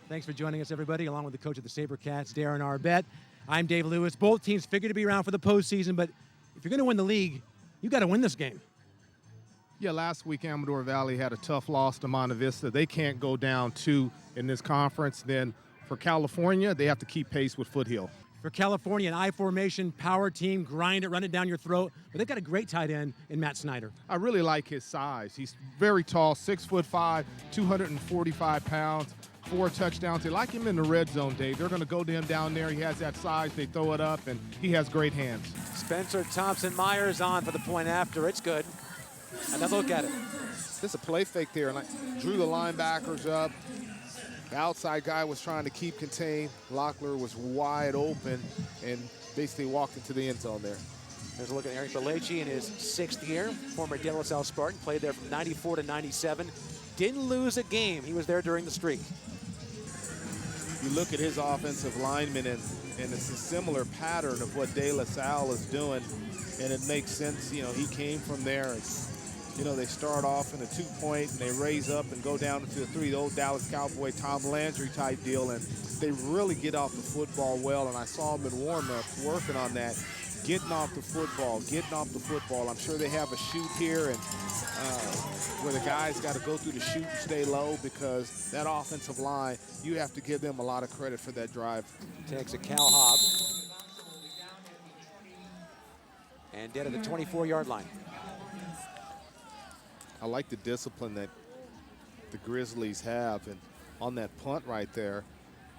Thanks for joining us, everybody, along with the coach of the Sabercats, Darren Arbet. I'm Dave Lewis. Both teams figure to be around for the postseason, but if you're going to win the league, you got to win this game. Yeah, last week Amador Valley had a tough loss to Monte Vista. They can't go down 2 in this conference. Then for California, they have to keep pace with Foothill. For California, an I formation, power team, grind it, run it down your throat. But they've got a great tight end in Matt Snyder. I really like his size. He's very tall, 6'5", 245 pounds, 4 touchdowns. They like him in the red zone, Dave. They're going to go to him down there. He has that size. They throw it up, and he has great hands. Spencer Thompson-Myers on for the point after. It's good. Another look at it. This is a play fake there, and I drew the linebackers up. The outside guy was trying to keep contained. Locklear was wide open and basically walked into the end zone there. There's a look at Eric Belleci in his 6th year. Former De La Salle Spartan, played there from 94 to 97. Didn't lose a game. He was there during the streak. You look at his offensive lineman, and it's a similar pattern of what De La Salle is doing, and it makes sense. You know, he came from there. You know, they start off in a 2-point, and they raise up and go down into a 3. The old Dallas Cowboy, Tom Landry type deal, and they really get off the football well, and I saw them in warm-ups working on that, getting off the football. I'm sure they have a shoot here, and where the guys got to go through the shoot and stay low, because that offensive line, you have to give them a lot of credit for that drive. Takes a Cal Hobb. And dead at the 24-yard line. I like the discipline that the Grizzlies have, and on that punt right there,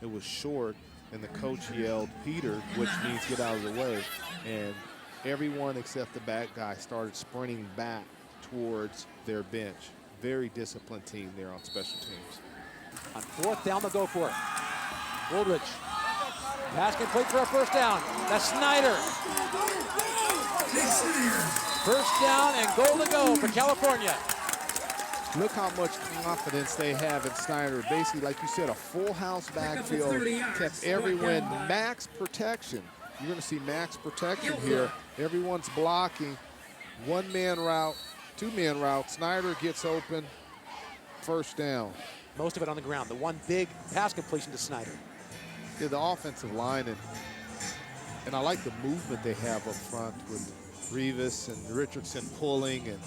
it was short, and the coach yelled, "Peter," which means get out of the way, and everyone except the back guy started sprinting back towards their bench. Very disciplined team there on special teams. On 4th down, they'll go for it. Woolridge. Pass complete for a first down. That's Snyder. First down and goal to go for California. Look how much confidence they have in Snyder. Basically, like you said, a full house backfield, kept everyone max protection. You're going to see max protection here. Everyone's blocking. 1-man route, 2-man route. Snyder gets open. First down. Most of it on the ground. The one big pass completion to Snyder. Yeah, the offensive line, and I like the movement they have up front with Rivas and Richardson pulling, and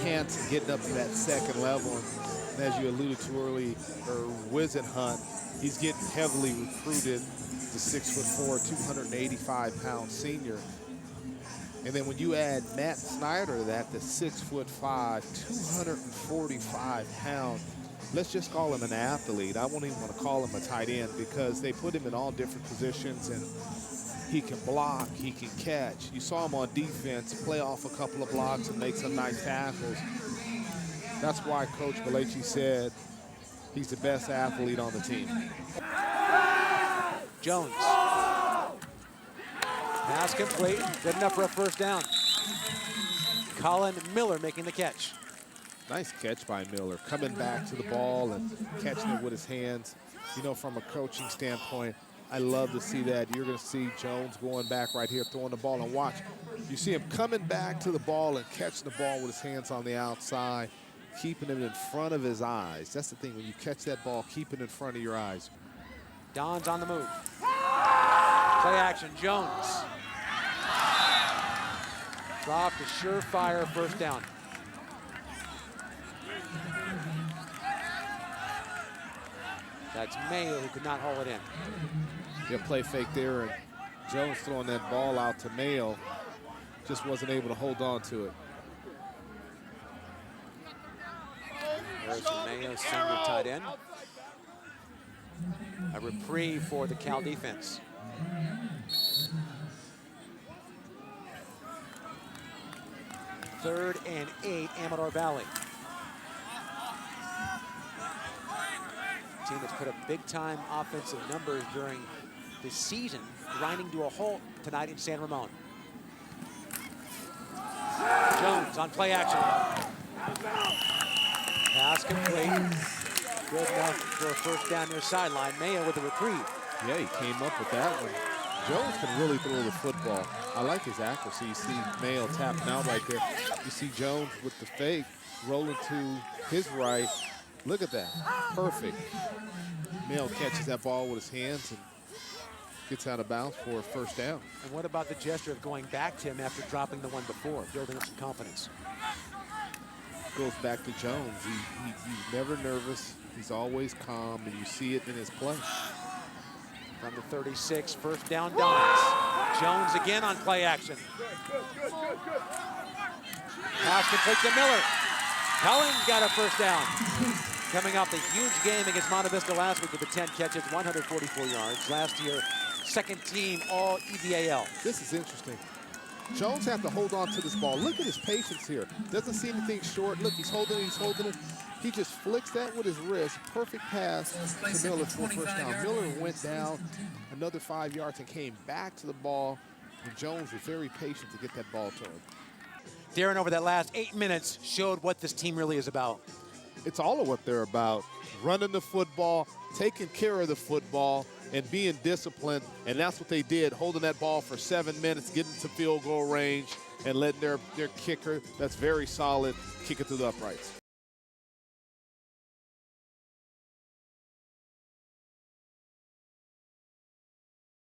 Hanson getting up to that second level. And as you alluded to early, or Wisenhunt, he's getting heavily recruited. The 6'4", 285-pound senior. And then when you add Matt Snyder to that, the 6'5", 245-pound, let's just call him an athlete. I won't even want to call him a tight end, because they put him in all different positions, and he can block, he can catch. You saw him on defense play off a couple of blocks and make some nice tackles. That's why Coach Belleci said he's the best athlete on the team. Jones. Pass complete, good enough for a first down. Colin Miller making the catch. Nice catch by Miller, coming back to the ball and catching it with his hands. You know, from a coaching standpoint, I love to see that. You're going to see Jones going back right here, throwing the ball, and watch. You see him coming back to the ball and catching the ball with his hands on the outside, keeping it in front of his eyes. That's the thing, when you catch that ball, keep it in front of your eyes. Don's on the move. Play action, Jones. Dropped a surefire first down. That's Mayo who could not haul it in. Yeah, play fake there, and Jones throwing that ball out to Mayo, just wasn't able to hold on to it. Harrison Mayo, senior tight end. A reprieve for the Cal defense. Third and 8, Amador Valley. Team that's put up big-time offensive numbers during the season, grinding to a halt tonight in San Ramon. Jones on play action. Pass complete. Good enough for a first down near sideline. Mayo with a reprieve. Yeah, he came up with that one. Jones can really throw the football. I like his accuracy. You see Mayo tapping out right there. You see Jones with the fake, rolling to his right. Look at that, perfect. Mel catches that ball with his hands and gets out of bounds for a first down. And what about the gesture of going back to him after dropping the one before, building up some confidence? Goes back to Jones. He's never nervous. He's always calm, and you see it in his play. From the 36, first down Dons. Jones again on play action. Pass complete to Miller. Cullen got a first down. Coming off the huge game against Monte Vista last week with the 10 catches, 144 yards. Last year, second team all EBAL. This is interesting. Jones had to hold on to this ball. Look at his patience here. Doesn't see anything short. Look, he's holding it. He just flicks that with his wrist. Perfect pass to Miller for a first down. Miller went down another 5 yards and came back to the ball. And Jones was very patient to get that ball to him. Darren, over that last 8 minutes, showed what this team really is about. It's all of what they're about. Running the football, taking care of the football, and being disciplined. And that's what they did, holding that ball for 7 minutes, getting to field goal range, and letting their kicker, that's very solid, kick it to the uprights.